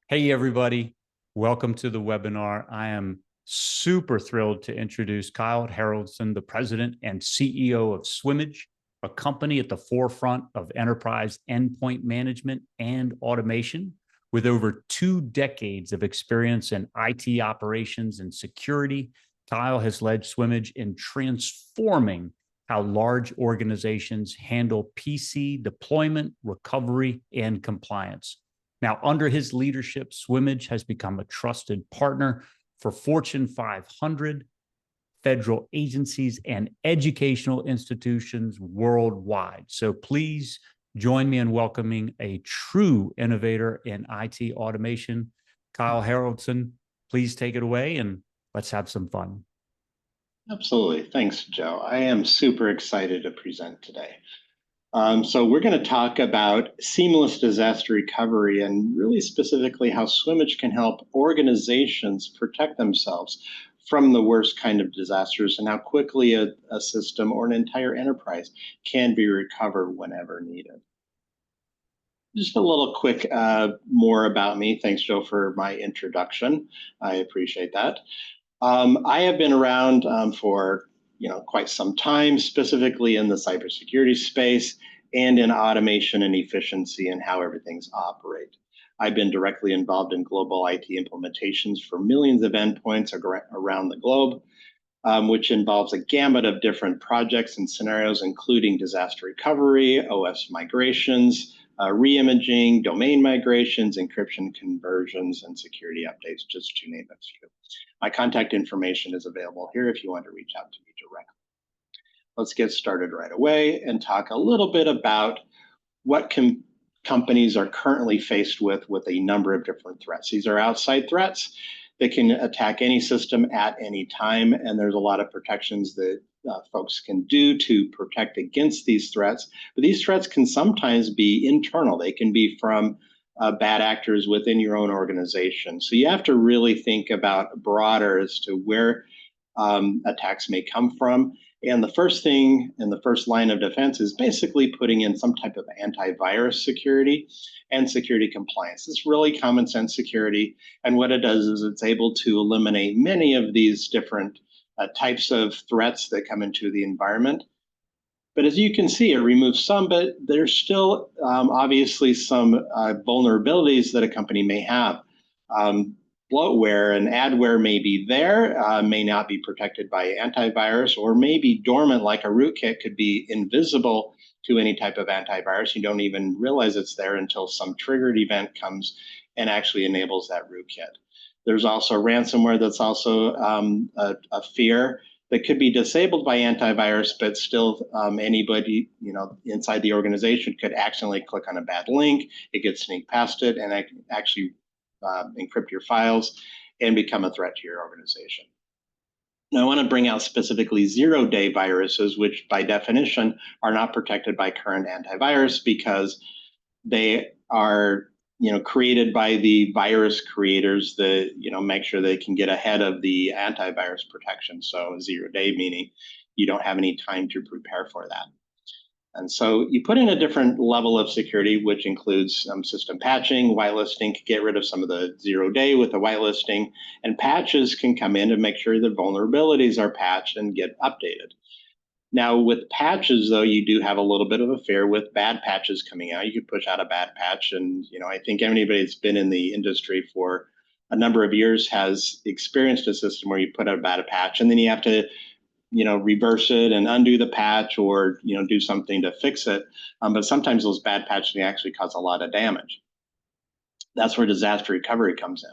Hey, everybody. Welcome to the webinar. I am super thrilled to introduce Kyle Haraldson, the president and CEO of Swimage, a company at the forefront of enterprise endpoint management and automation. With over 2 decades of experience in IT operations and security, Kyle has led Swimage in transforming how large organizations handle PC deployment, recovery, and compliance. Now, under his leadership, Swimage has become a trusted partner for Fortune 500, federal agencies, and educational institutions worldwide. So please join me in welcoming a true innovator in IT automation, Kyle Haraldson. Please take it away and let's have some fun. Absolutely. Thanks, Joe. I am super excited to present today. So we're going to talk about seamless disaster recovery and really specifically how Swimage can help organizations protect themselves from the worst kind of disasters and how quickly a system or an entire enterprise can be recovered whenever needed. Just a little quick more about me. Thanks, Joe, for my introduction. I appreciate that. I have been around for quite some time, specifically in the cybersecurity space and in automation and efficiency and how everything's operate. I've been directly involved in global IT implementations for millions of endpoints around the globe, which involves a gamut of different projects and scenarios, including disaster recovery, OS migrations, re-imaging, domain migrations, encryption conversions, and security updates, just to name a few. My contact information is available here if you want to reach out to me directly. Let's get started right away and talk a little bit about what companies are currently faced with a number of different threats. These are outside threats that can attack any system at any time, and there's a lot of protections that folks can do to protect against these threats. But these threats can sometimes be internal. They can be from bad actors within your own organization. So you have to really think about broader as to where attacks may come from. And the first thing and the first line of defense is basically putting in some type of antivirus security and security compliance. It's really common sense security. And what it does is it's able to eliminate many of these different types of threats that come into the environment. But as you can see, it removes some, but there's still obviously some vulnerabilities that a company may have. Bloatware and adware may be there, may not be protected by antivirus, or may be dormant like a rootkit could be invisible to any type of antivirus. You don't even realize it's there until some triggered event comes and actually enables that rootkit. There's also ransomware that's also a fear that could be disabled by antivirus, but still anybody inside the organization could accidentally click on a bad link. It gets sneak past it and actually encrypt your files and become a threat to your organization. Now, I want to bring out specifically zero-day viruses, which by definition are not protected by current antivirus because they are created by the virus creators that make sure they can get ahead of the antivirus protection. So 0 day meaning you don't have any time to prepare for that. And so you put in a different level of security, which includes system patching, whitelisting to get rid of some of the 0 day with the whitelisting, and patches can come in to make sure that vulnerabilities are patched and get updated. Now, with patches, though, you do have a little bit of a fear with bad patches coming out. You could push out a bad patch, and I think anybody that's been in the industry for a number of years has experienced a system where you put out a bad patch, and then you have to reverse it and undo the patch or, do something to fix it. But sometimes those bad patches can actually cause a lot of damage. That's where disaster recovery comes in.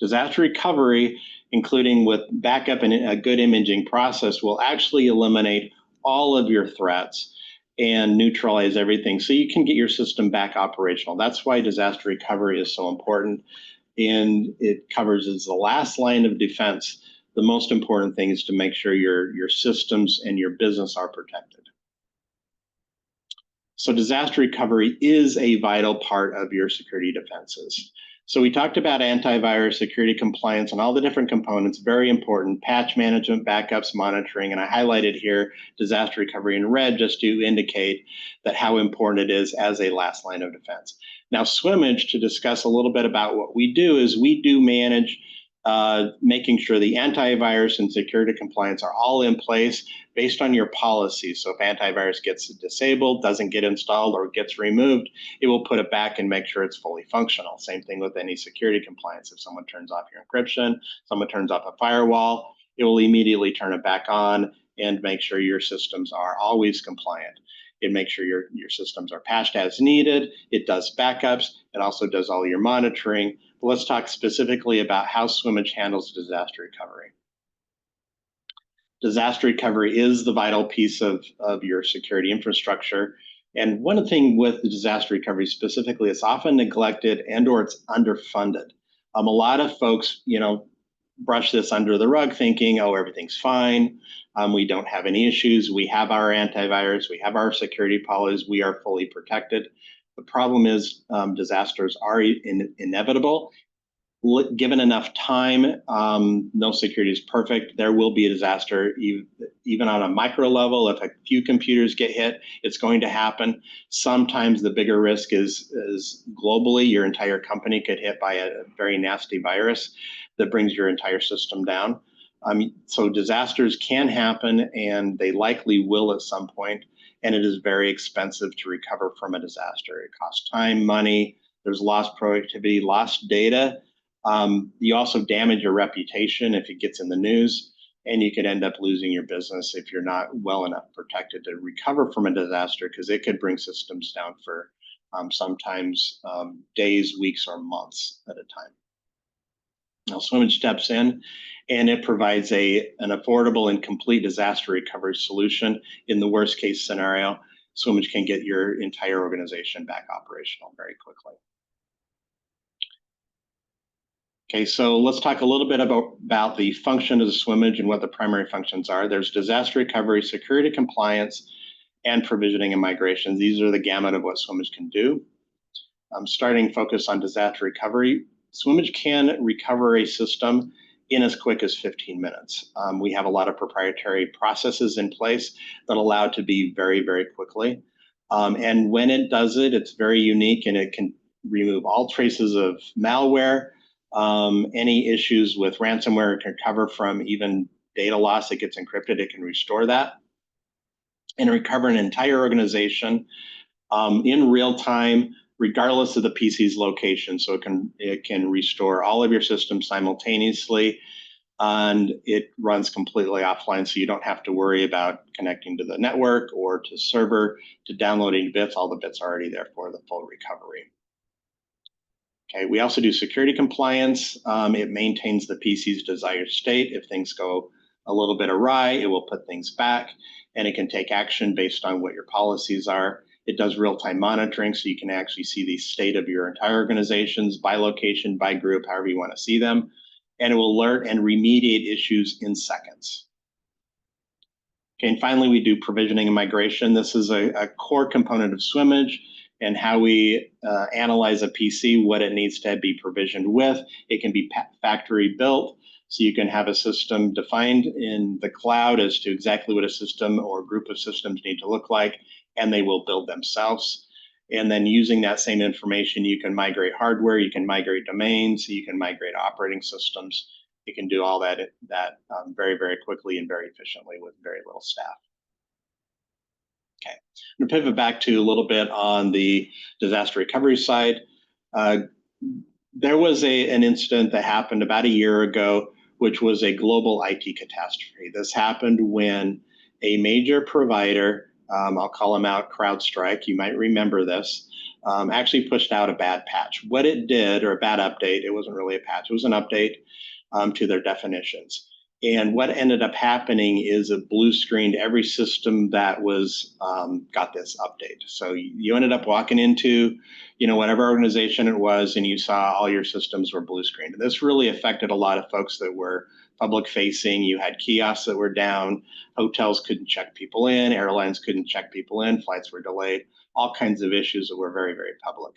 Disaster recovery, including with backup and a good imaging process, will actually eliminate all of your threats and neutralize everything so you can get your system back operational. That's why disaster recovery is so important. And it covers as the last line of defense. The most important thing is to make sure your systems and your business are protected. So disaster recovery is a vital part of your security defenses. So we talked about antivirus, security compliance, and all the different components, very important, patch management, backups, monitoring, and I highlighted here disaster recovery in red just to indicate that how important it is as a last line of defense. Now, Swimage, to discuss a little bit about what we do, is we do manage making sure the antivirus and security compliance are all in place based on your policy. So if antivirus gets disabled, doesn't get installed, or gets removed, it will put it back and make sure it's fully functional. Same thing with any security compliance. If someone turns off your encryption, someone turns off a firewall, it will immediately turn it back on and make sure your systems are always compliant. It makes sure your systems are patched as needed. It does backups. It also does all your monitoring. But let's talk specifically about how Swimage handles disaster recovery. Disaster recovery is the vital piece of your security infrastructure. And one thing with the disaster recovery specifically, it's often neglected and or it's underfunded. A lot of folks, brush this under the rug thinking, oh, everything's fine. We don't have any issues. We have our antivirus. We have our security policies. We are fully protected. The problem is disasters are inevitable. Given enough time, no security is perfect. There will be a disaster, even on a micro level. If a few computers get hit, it's going to happen. Sometimes the bigger risk is globally, your entire company could hit by a very nasty virus that brings your entire system down. So disasters can happen, and they likely will at some point, and it is very expensive to recover from a disaster. It costs time, money, there's lost productivity, lost data. You also damage your reputation if it gets in the news, and you could end up losing your business if you're not well enough protected to recover from a disaster, because it could bring systems down for sometimes days, weeks, or months at a time. Now, Swimage steps in, and it provides an affordable and complete disaster recovery solution. In the worst case scenario, Swimage can get your entire organization back operational very quickly. Okay, so let's talk a little bit about the function of the Swimage and what the primary functions are. There's disaster recovery, security compliance, and provisioning and migration. These are the gamut of what Swimage can do. Starting focus on disaster recovery, Swimage can recover a system in as quick as 15 minutes. We have a lot of proprietary processes in place that allow it to be very, very quickly. And when it does it, it's very unique, and it can remove all traces of malware, any issues with ransomware. It can recover from even data loss that gets encrypted. It can restore that and recover an entire organization in real time, regardless of the PC's location. So it can restore all of your systems simultaneously, and it runs completely offline, so you don't have to worry about connecting to the network or to server, to downloading bits. All the bits are already there for the full recovery. Okay, we also do security compliance. It maintains the PC's desired state. If things go a little bit awry, it will put things back, and it can take action based on what your policies are. It does real-time monitoring, so you can actually see the state of your entire organizations by location, by group, however you want to see them. And it will alert and remediate issues in seconds. Okay, and finally, we do provisioning and migration. This is a core component of Swimage and how we analyze a PC, what it needs to be provisioned with. It can be factory built, so you can have a system defined in the cloud as to exactly what a system or group of systems need to look like, and they will build themselves. And then using that same information, you can migrate hardware, you can migrate domains, you can migrate operating systems. You can do all that very, very quickly and very efficiently with very little staff. Okay, I'm going to pivot back to a little bit on the disaster recovery side. There was an incident that happened about a year ago, which was a global IT catastrophe. This happened when a major provider, I'll call them out, CrowdStrike, you might remember this, actually pushed out a bad patch. What it did, or a bad update, it wasn't really a patch, it was an update to their definitions. And what ended up happening is it blue screened every system that was got this update. So you ended up walking into, whatever organization it was, and you saw all your systems were blue screened. And this really affected a lot of folks that were public facing. You had kiosks that were down, hotels couldn't check people in, airlines couldn't check people in, flights were delayed, all kinds of issues that were very, very public.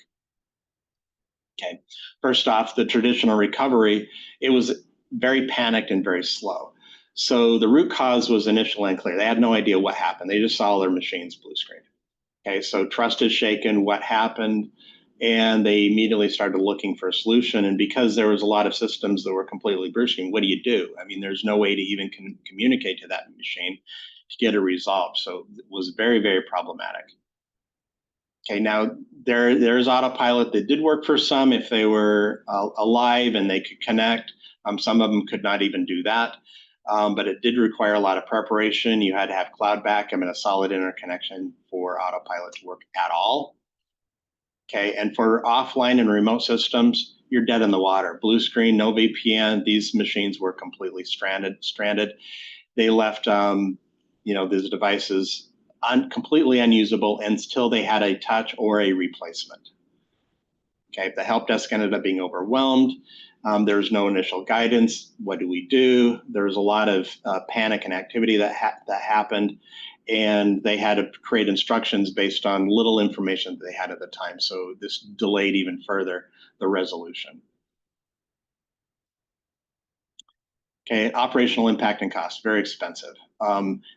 Okay, first off, the traditional recovery, it was very panicked and very slow. So the root cause was initially unclear. They had no idea what happened. They just saw their machines blue screened. Okay, so trust is shaken. What happened? and they immediately started looking for a solution. And because there was a lot of systems that were completely bursting, what do? I mean, there's no way to even communicate to that machine to get it resolved. So it was very, very problematic. Okay, now there's autopilot that did work for some if they were alive and they could connect. Some of them could not even do that, but it did require a lot of preparation. You had to have cloud backup and a solid interconnection for autopilot to work at all. Okay, and for offline and remote systems, you're dead in the water. Blue screen, no VPN. These machines were completely stranded. They left, these devices completely unusable until they had a touch or a replacement. Okay, the help desk ended up being overwhelmed. There was no initial guidance. What do we do? There was a lot of panic and activity that happened, and they had to create instructions based on little information that they had at the time. So this delayed even further the resolution. Okay, operational impact and cost, very expensive.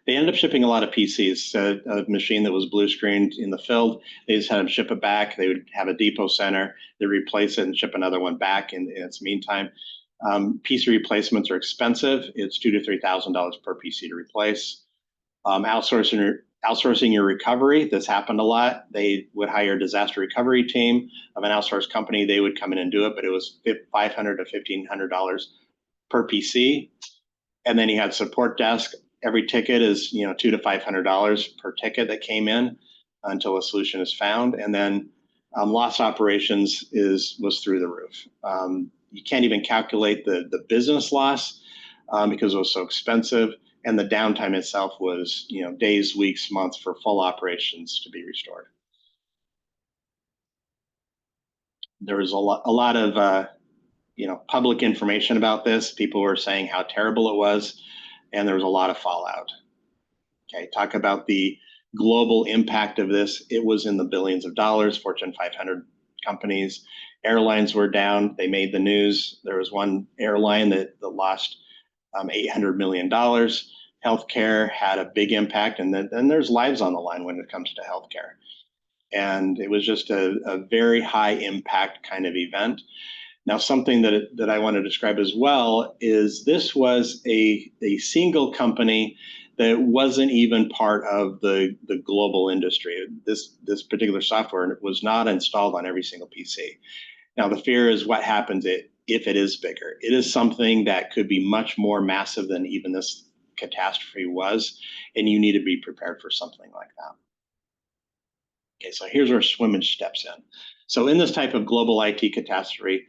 They ended up shipping a lot of PCs, a machine that was blue screened in the field. They just had them ship it back. They would have a depot center. They replace it and ship another one back in its meantime. PC replacements are expensive. It's $2,000 to $3,000 per PC to replace. Outsourcing your recovery, this happened a lot. They would hire a disaster recovery team of an outsourced company. They would come in and do it, but it was $500 to $1,500 per PC. And then you had support desk. Every ticket is $200 to $500 per ticket that came in until a solution is found. And then lost operations was through the roof. You can't even calculate the business loss because it was so expensive. And the downtime itself was days, weeks, months for full operations to be restored. There was a lot of public information about this. People were saying how terrible it was, and there was a lot of fallout. Okay, talk about the global impact of this. It was in the billions of dollars, Fortune 500 companies. Airlines were down. They made the news. There was one airline that lost $800 million. Healthcare had a big impact, and then there's lives on the line when it comes to healthcare. And it was just a very high impact kind of event. Now, something that I want to describe as well is this was a single company that wasn't even part of the global industry. This particular software was not installed on every single PC. Now, the fear is what happens if it is bigger. It is something that could be much more massive than even this catastrophe was, and you need to be prepared for something like that. Okay, so here's where Swimage steps in. So in this type of global IT catastrophe,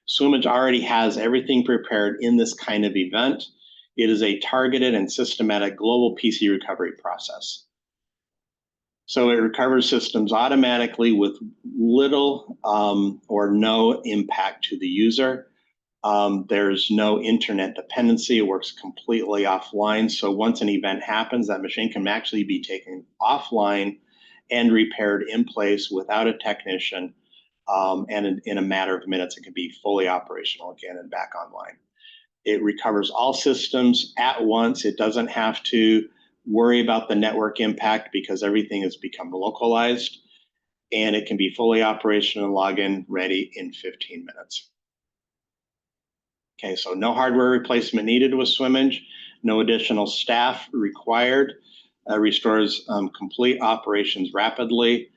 Swimage already has everything prepared in this kind of event. It is a targeted and systematic global PC recovery process. So it recovers systems automatically with little or no impact to the user. There's no internet dependency. It works completely offline. So once an event happens, that machine can actually be taken offline and repaired in place without a technician. And in a matter of minutes, it can be fully operational again and back online. It recovers all systems at once. It doesn't have to worry about the network impact because everything has become localized, and it can be fully operational and login ready in 15 minutes. Okay, so no hardware replacement needed with Swimage, no additional staff required, restores complete operations rapidly.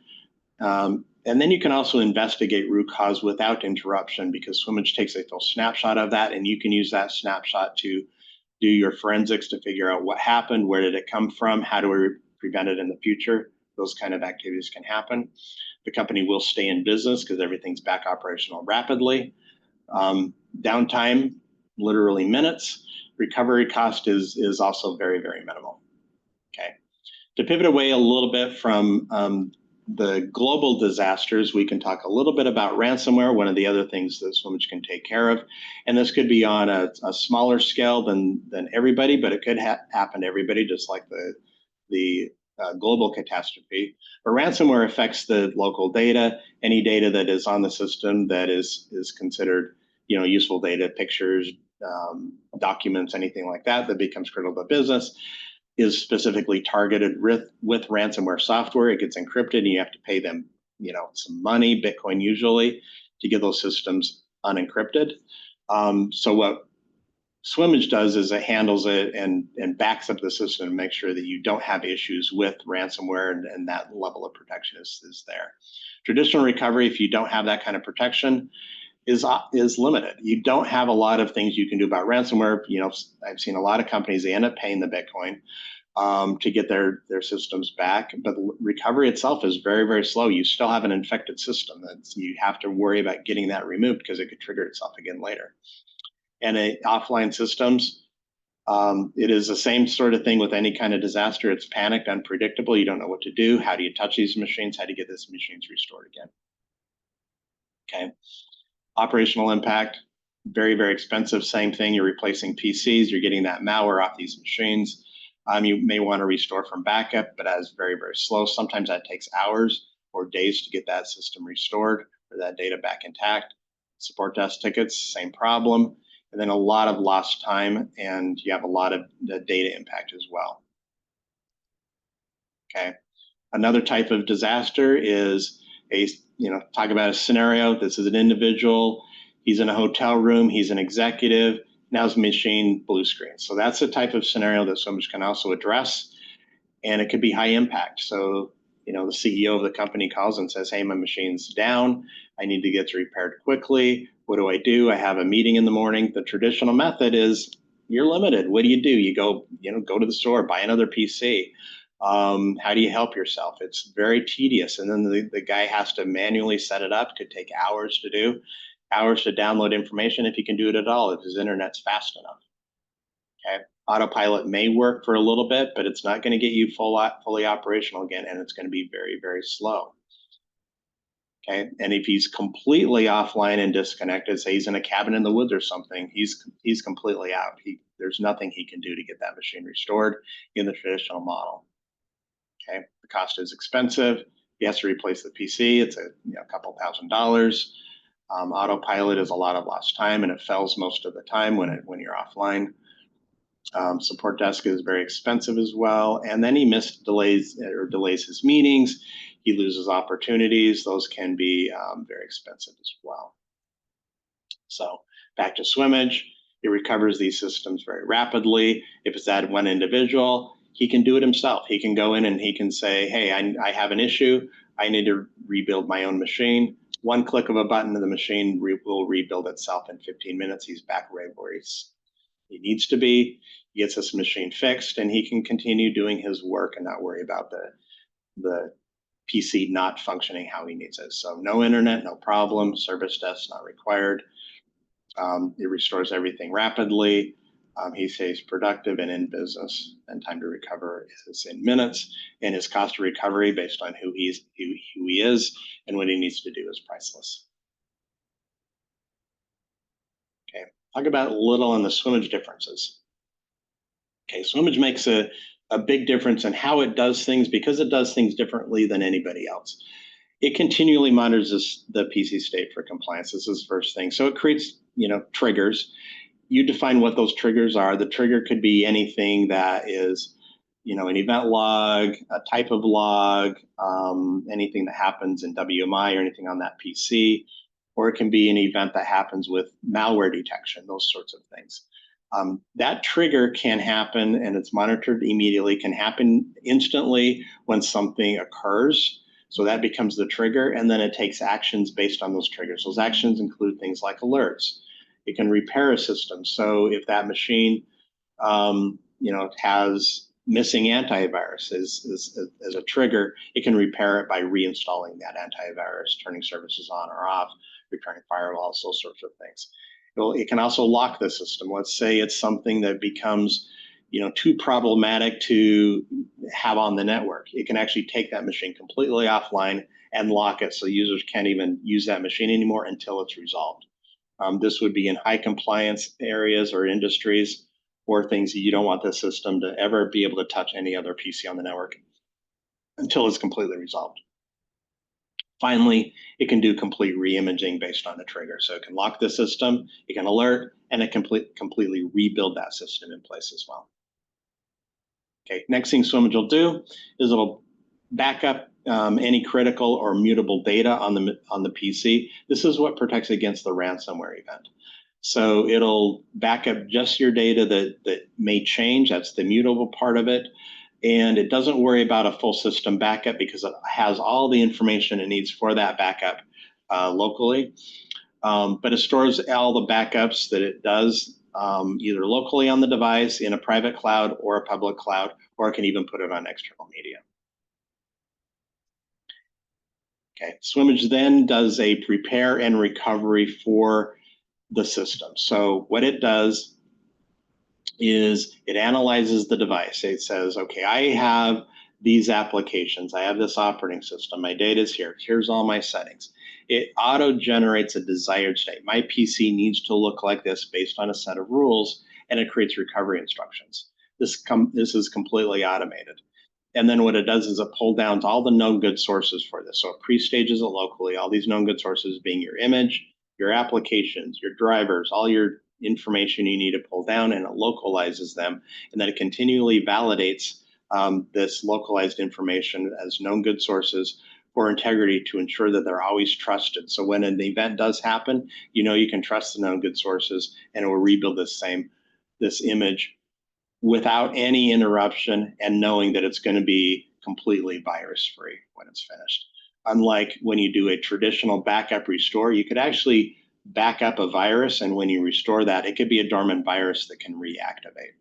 And then you can also investigate root cause without interruption because Swimage takes a full snapshot of that, and you can use that snapshot to do your forensics to figure out what happened, where did it come from, how do we prevent it in the future. Those kind of activities can happen. The company will stay in business because everything's back operational rapidly. Downtime, literally minutes. Recovery cost is also very, very minimal. Okay. To pivot away a little bit from the global disasters, we can talk a little bit about ransomware, one of the other things that Swimage can take care of. And this could be on a smaller scale than everybody, but it could happen to everybody, just like the global catastrophe. But ransomware affects the local data, any data that is on the system that is considered useful data, pictures, documents, anything like that becomes critical to business, is specifically targeted with ransomware software. It gets encrypted and you have to pay them some money, Bitcoin usually, to get those systems unencrypted. So what Swimage does is it handles it and backs up the system and makes sure that you don't have issues with ransomware, and that level of protection is there. Traditional recovery, if you don't have that kind of protection, is limited. You don't have a lot of things you can do about ransomware. I've seen a lot of companies, they end up paying the Bitcoin to get their systems back, but recovery itself is very, very slow. You still have an infected system that you have to worry about getting that removed because it could trigger itself again later. And offline systems, it is the same sort of thing with any kind of disaster. It's panicked, unpredictable. You don't know what to do. How do you touch these machines? How do you get these machines restored again? Okay. Operational impact, very, very expensive. Same thing. You're replacing PCs. You're getting that malware off these machines. You may want to restore from backup, but that is very, very slow. Sometimes that takes hours or days to get that system restored or that data back intact. Support desk tickets, same problem. And then a lot of lost time, and you have a lot of the data impact as well. Okay. Another type of disaster is talk about a scenario. This is an individual. He's in a hotel room. He's an executive. Now his machine blue screen. So that's the type of scenario that Swimage can also address, and it could be high impact. So, the CEO of the company calls and says, hey, my machine's down. I need to get it repaired quickly. What do? I have a meeting in the morning. The traditional method is you're limited. What do? You go to the store, buy another PC. How do you help yourself? It's very tedious. And then the guy has to manually set it up. Could take hours to do, hours to download information if he can do it at all, if his internet's fast enough. Okay. Autopilot may work for a little bit, but it's not going to get you fully operational again, and it's going to be very, very slow. Okay. And if he's completely offline and disconnected, say he's in a cabin in the woods or something, he's completely out. There's nothing he can do to get that machine restored in the traditional model. Okay. The cost is expensive. He has to replace the PC. It's a couple $1,000s. Autopilot is a lot of lost time, and it fails most of the time when you're offline. Support desk is very expensive as well. And then he delays his meetings. He loses opportunities. Those can be very expensive as well. So back to Swimage, it recovers these systems very rapidly. If it's that one individual, he can do it himself. He can go in and he can say, hey, I have an issue. I need to rebuild my own machine. One click of a button and the machine will rebuild itself in 15 minutes. He's back right where he needs to be. He gets this machine fixed, and he can continue doing his work and not worry about the PC not functioning how he needs it. So no internet, no problem. Service desk not required. It restores everything rapidly. He stays productive and in business, and time to recover is in minutes. And his cost of recovery, based on who he is and what he needs to do, is priceless. Okay, talk about a little on the Swimage differences. Okay, Swimage makes a big difference in how it does things because it does things differently than anybody else. It continually monitors the PC state for compliance. This is the first thing. So it creates, triggers. You define what those triggers are. The trigger could be anything that is, an event log, a type of log, anything that happens in WMI or anything on that PC, or it can be an event that happens with malware detection, those sorts of things. That trigger can happen, and it's monitored immediately, can happen instantly when something occurs. So that becomes the trigger, and then it takes actions based on those triggers. Those actions include things like alerts. It can repair a system. So if that machine, has missing antivirus as a trigger, it can repair it by reinstalling that antivirus, turning services on or off, repairing firewalls, those sorts of things. It can also lock the system. Let's say it's something that becomes, too problematic to have on the network. It can actually take that machine completely offline and lock it so users can't even use that machine anymore until it's resolved. This would be in high compliance areas or industries or things that you don't want the system to ever be able to touch any other PC on the network until it's completely resolved. Finally, it can do complete re-imaging based on the trigger. So it can lock the system, it can alert, and it can completely rebuild that system in place as well. Okay, next thing Swimage will do is it'll back up any critical or mutable data on the PC. This is what protects against the ransomware event. So it'll back up just your data that may change. That's the mutable part of it. And it doesn't worry about a full system backup because it has all the information it needs for that backup locally. But it stores all the backups that it does either locally on the device, in a private cloud or a public cloud, or it can even put it on external media. Okay, Swimage then does a prepare and recovery for the system. So what it does is it analyzes the device. It says, okay, I have these applications. I have this operating system. My data is here. Here's all my settings. It auto-generates a desired state. My PC needs to look like this based on a set of rules, and it creates recovery instructions. This is completely automated. And then what it does is it pulls down all the known good sources for this. So it pre-stages it locally, all these known good sources being your image, your applications, your drivers, all your information you need to pull down, and it localizes them. And then it continually validates this localized information as known good sources for integrity to ensure that they're always trusted. So when an event does happen, you know you can trust the known good sources, and it will rebuild this image without any interruption, and knowing that it's going to be completely virus free when it's finished. Unlike when you do a traditional backup restore, you could actually back up a virus, and when you restore that, it could be a dormant virus that can reactivate.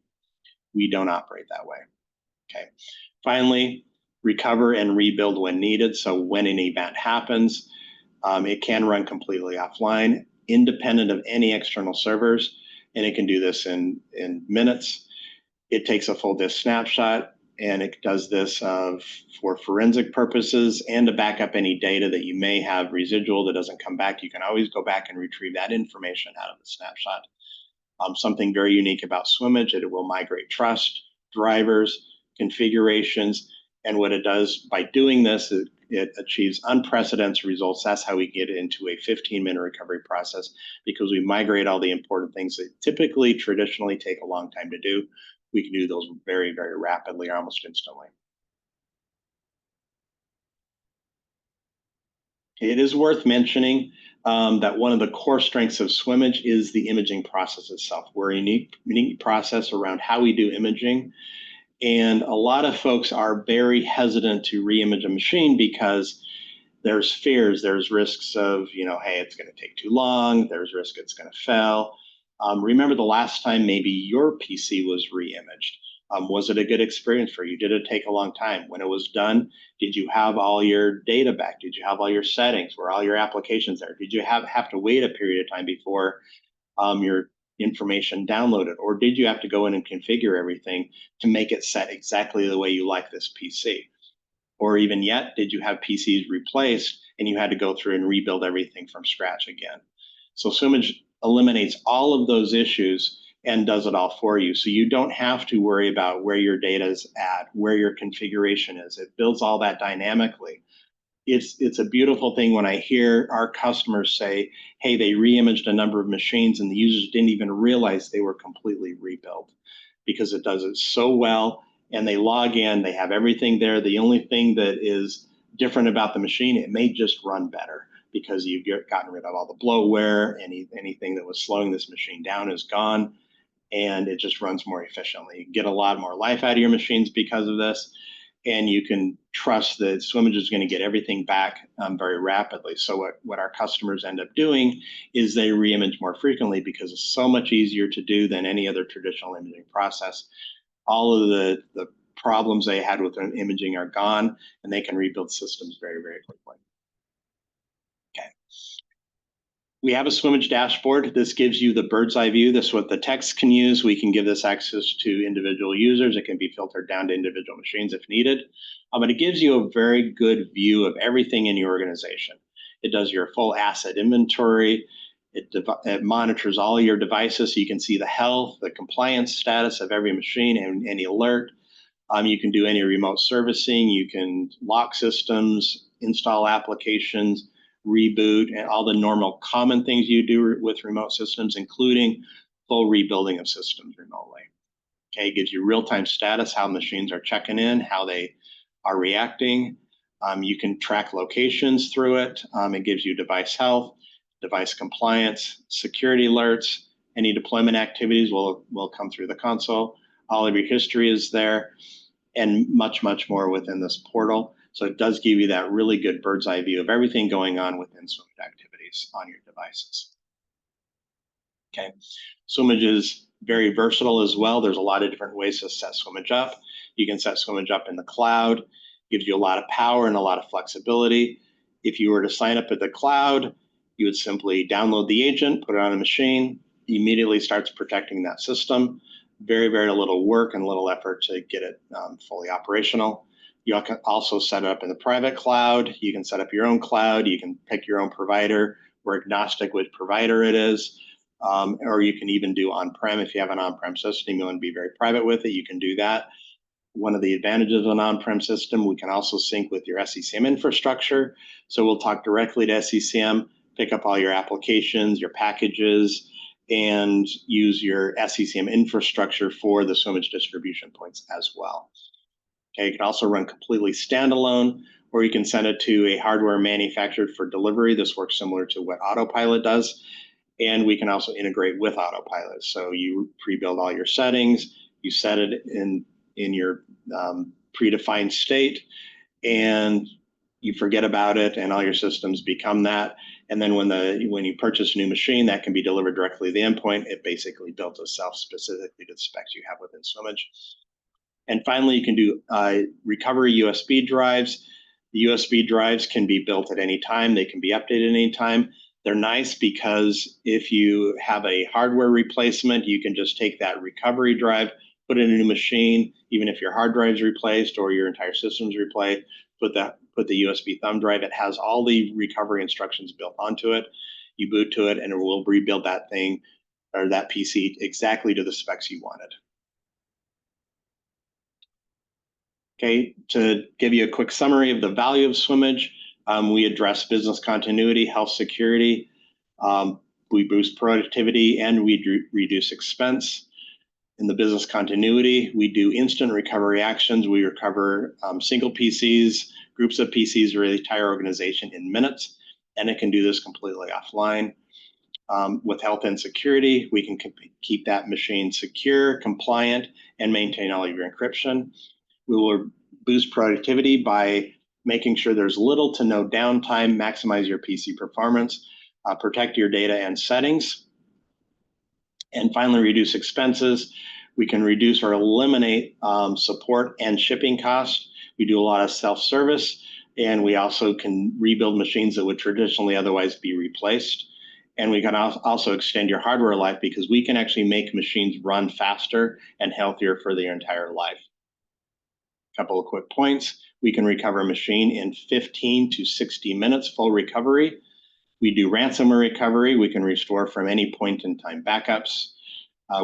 We don't operate that way. Okay. Finally, recover and rebuild when needed. So when an event happens, it can run completely offline, independent of any external servers, and it can do this in minutes. It takes a full disk snapshot, and it does this for forensic purposes and to back up any data that you may have residual that doesn't come back. You can always go back and retrieve that information out of the snapshot. Something very unique about Swimage, it will migrate trust, drivers, configurations, and what it does by doing this, it achieves unprecedented results. That's how we get into a 15-minute recovery process, because we migrate all the important things that typically traditionally take a long time to do. We can do those very, very rapidly, almost instantly. It is worth mentioning that one of the core strengths of Swimage is the imaging process itself. We're a unique process around how we do imaging. And a lot of folks are very hesitant to re-image a machine because there's fears, there's risks of, hey, it's going to take too long, there's risk it's going to fail. Remember the last time maybe your PC was re-imaged. Was it a good experience for you? Did it take a long time? When it was done, did you have all your data back? Did you have all your settings? Were all your applications there? Did you have to wait a period of time before your information downloaded? Or did you have to go in and configure everything to make it set exactly the way you like this PC? Or even yet, did you have PCs replaced and you had to go through and rebuild everything from scratch again? So Swimage eliminates all of those issues and does it all for you. So you don't have to worry about where your data is at, where your configuration is. It builds all that dynamically. It's a beautiful thing when I hear our customers say, hey, they re-imaged a number of machines and the users didn't even realize they were completely rebuilt, because it does it so well. And they log in, they have everything there. The only thing that is different about the machine, it may just run better because you've gotten rid of all the bloatware. Anything that was slowing this machine down is gone, and it just runs more efficiently. You get a lot more life out of your machines because of this, and you can trust that Swimage is going to get everything back very rapidly. So what our customers end up doing is they re-image more frequently because it's so much easier to do than any other traditional imaging process. All of the problems they had with imaging are gone, and they can rebuild systems very, very quickly. Okay. We have a Swimage dashboard. This gives you the bird's eye view. This is what the text can use. We can give this access to individual users. It can be filtered down to individual machines if needed. But it gives you a very good view of everything in your organization. It does your full asset inventory. It monitors all your devices, so you can see the health, the compliance status of every machine, and any alert. You can do any remote servicing. You can lock systems, install applications, reboot, and all the normal common things you do with remote systems, including full rebuilding of systems remotely. Okay, it gives you real-time status, how machines are checking in, how they are reacting. You can track locations through it. It gives you device health, device compliance, security alerts. Any deployment activities will come through the console. All of your history is there, and much, much more within this portal. So it does give you that really good bird's eye view of everything going on within Swimage activities on your devices. Okay, Swimage is very versatile as well. There's a lot of different ways to set Swimage up. You can set Swimage up in the cloud. Gives you a lot of power and a lot of flexibility. If you were to sign up at the cloud, you would simply download the agent, put it on a machine, immediately starts protecting that system. Very, very little work and little effort to get it fully operational. You can also set it up in the private cloud. You can set up your own cloud. You can pick your own provider. We're agnostic which provider it is. Or you can even do on-prem. If you have an on-prem system, you want to be very private with it, you can do that. One of the advantages of an on-prem system, we can also sync with your SCCM infrastructure. So we'll talk directly to SCCM, pick up all your applications, your packages, and use your SCCM infrastructure for the Swimage distribution points as well. Okay, you can also run completely standalone, or you can send it to a hardware manufactured for delivery. This works similar to what Autopilot does. And we can also integrate with Autopilot. So you pre-build all your settings, you set it in your predefined state, and you forget about it, and all your systems become that. And then when you purchase a new machine, that can be delivered directly to the endpoint. It basically built itself specifically to the specs you have within Swimage. And finally, you can do recovery USB drives. The USB drives can be built at any time. They can be updated at any time. They're nice because if you have a hardware replacement, you can just take that recovery drive, put it in a new machine, even if your hard drive's replaced or your entire system's replaced, put the USB thumb drive. It has all the recovery instructions built onto it. You boot to it, and it will rebuild that thing or that PC exactly to the specs you wanted. Okay, to give you a quick summary of the value of Swimage, we address business continuity, health security, we boost productivity, and we reduce expense. In the business continuity, we do instant recovery actions. We recover single PCs, groups of PCs, or the entire organization in minutes, and it can do this completely offline. With health and security, we can keep that machine secure, compliant, and maintain all of your encryption. We will boost productivity by making sure there's little to no downtime, maximize your PC performance, protect your data and settings. And finally, reduce expenses. We can reduce or eliminate support and shipping costs. We do a lot of self-service, and we also can rebuild machines that would traditionally otherwise be replaced. And we can also extend your hardware life because we can actually make machines run faster and healthier for their entire life. A couple of quick points. We can recover a machine in 15 to 60 minutes, full recovery. We do ransomware recovery. We can restore from any point in time backups.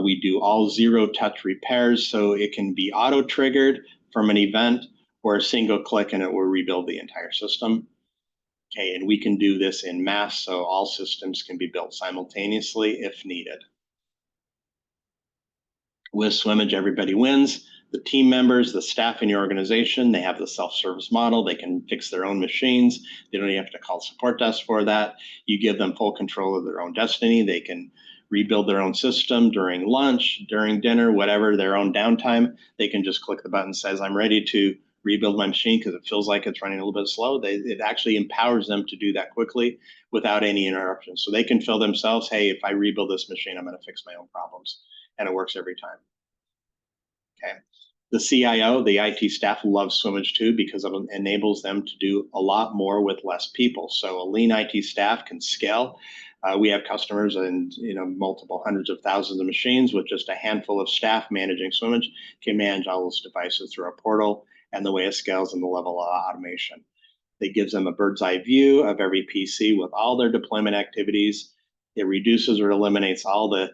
We do all zero-touch repairs, so it can be auto-triggered from an event or a single click, and it will rebuild the entire system. Okay, and we can do this in mass, so all systems can be built simultaneously if needed. With Swimage, everybody wins. The team members, the staff in your organization, they have the self-service model. They can fix their own machines. They don't even have to call support desk for that. You give them full control of their own destiny. They can rebuild their own system during lunch, during dinner, whatever, their own downtime. They can just click the button that says, I'm ready to rebuild my machine because it feels like it's running a little bit slow. It actually empowers them to do that quickly without any interruptions. So they can feel themselves, hey, if I rebuild this machine, I'm going to fix my own problems. And it works every time. Okay. The CIO, the IT staff, loves Swimage too because it enables them to do a lot more with less people. So a lean IT staff can scale. We have customers and multiple hundreds of thousands of machines with just a handful of staff managing Swimage can manage all those devices through our portal and the way it scales and the level of automation. It gives them a bird's eye view of every PC with all their deployment activities. It reduces or eliminates all the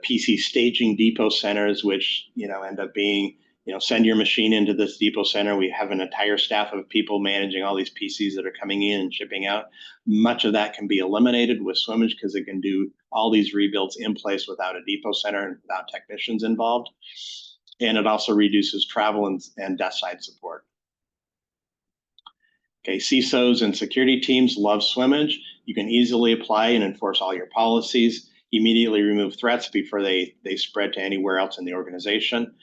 PC staging depot centers, which end up being send your machine into this depot center. We have an entire staff of people managing all these PCs that are coming in and shipping out. Much of that can be eliminated with Swimage because it can do all these rebuilds in place without a depot center and without technicians involved. And it also reduces travel and desk side support. Okay, CISOs and security teams love Swimage. You can easily apply and enforce all your policies, immediately remove threats before they spread to anywhere else in the organization.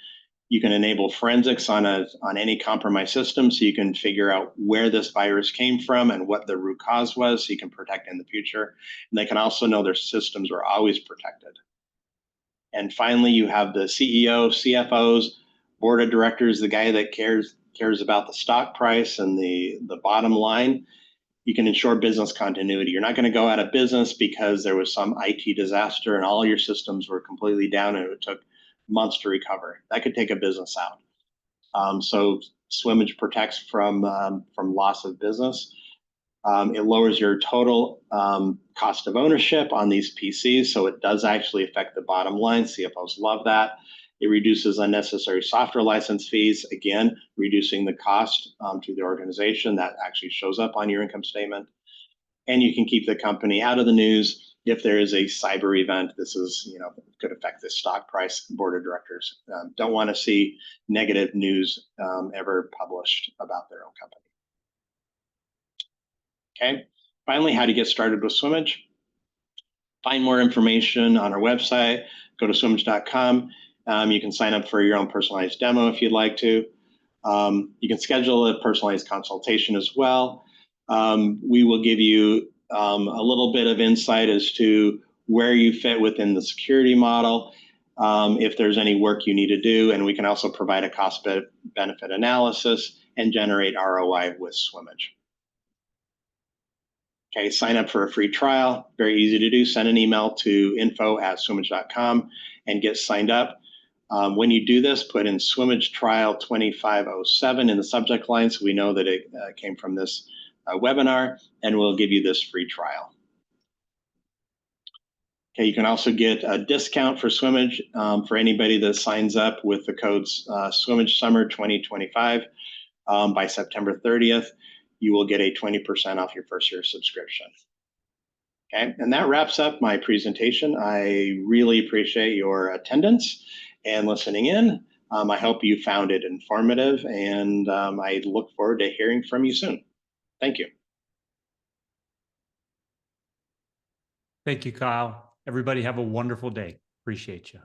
You can enable forensics on any compromised system, so you can figure out where this virus came from and what the root cause was, so you can protect in the future. And they can also know their systems are always protected. And finally, you have the CEO, CFOs, board of directors, the guy that cares about the stock price and the bottom line. You can ensure business continuity. You're not going to go out of business because there was some IT disaster and all your systems were completely down and it took months to recover. That could take a business out. So Swimage protects from loss of business. It lowers your total cost of ownership on these PCs, so it does actually affect the bottom line. CFOs love that. It reduces unnecessary software license fees, again, reducing the cost to the organization. That actually shows up on your income statement. And you can keep the company out of the news if there is a cyber event. This is, could affect the stock price. Board of directors don't want to see negative news ever published about their own company. Okay. Finally, how to get started with Swimage. Find more information on our website. Go to swimage.com. You can sign up for your own personalized demo if you'd like to. You can schedule a personalized consultation as well. We will give you a little bit of insight as to where you fit within the security model, if there's any work you need to do, and we can also provide a cost-benefit analysis and generate ROI with Swimage. Okay, sign up for a free trial. Very easy to do. Send an email to info@swimage.com and get signed up. When you do this, put in Swimage Trial 2507 in the subject line so we know that it came from this webinar, and we'll give you this free trial. Okay, you can also get a discount for Swimage for anybody that signs up with the codes Swimage Summer 2025 by September 30th. You will get a 20% off your first year subscription. Okay, and that wraps up my presentation. I really appreciate your attendance and listening in. I hope you found it informative, and I look forward to hearing from you soon. Thank you. Thank you, Kyle. Everybody have a wonderful day. Appreciate you.